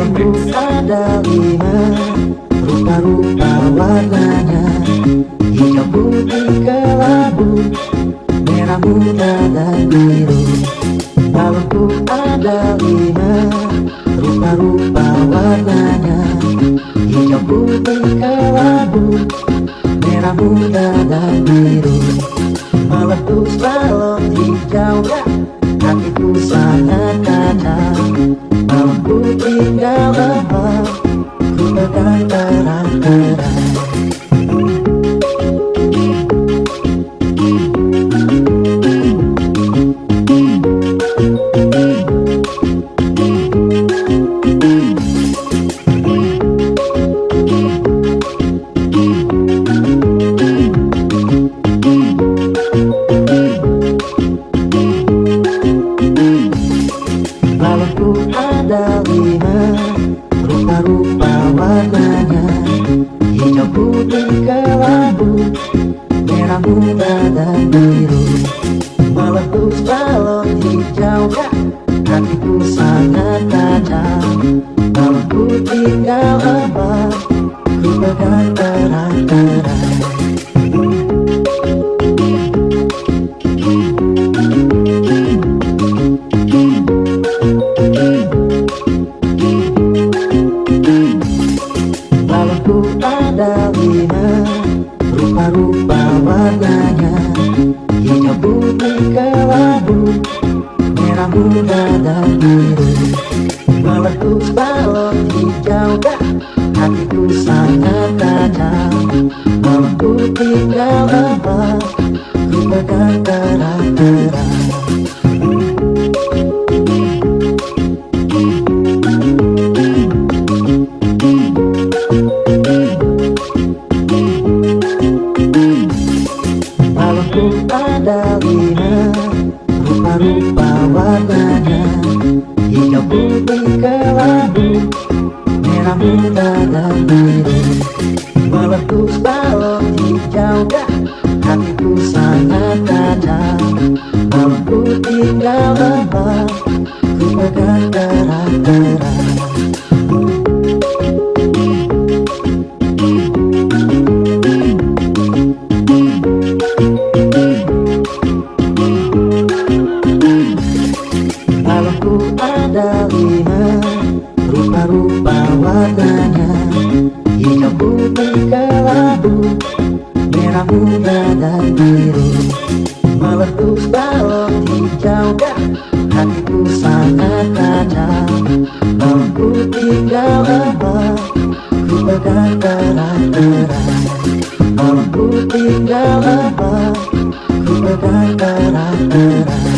Balonku ada 5, rupa-rupa warnanya, hijau, putih, kelabu, merah muda dan biru. Balonku ada 5, rupa-rupa warnanya, hijau, putih, kelabu, merah muda dan biru. Meletus balon hijaunya, hatiku sangat tajam. Balonku tinggal lepas, ku pegang terang-terang. Balonku ada 5, rupa-rupa warnanya, hijau, putih, kelabu, merah muda dan biru. Meletus balon hijaunya, hatiku sangat tajam. Balonku tinggal lepas, ku pegang terang-terang. Balonku ada 5, rupa-rupa warnanya, hijau, putih, kelabu, merah muda dan biru. Meletus balon hijaunya, hatiku sangat tajam. Balonku tinggal lepas, ku pegang terang-terang. Balonku ada 5, rupa-rupa warnanya, hijau, putih, kelabu, merah muda dan biru. Meletus balon hijaunya, hatiku sangat tajam. Balonku tinggal lepas, ku pegang terang-terang. Balonku ada 5, rupa-rupa warnanya, hijau, putih, kelabu, merah muda dan biru. Meletus balon hijaunya, hatiku sangat tajam. Balonku tinggal lepas, ku pegang terang-terang. Balonku tinggal lepas, ku pegang terang-terang.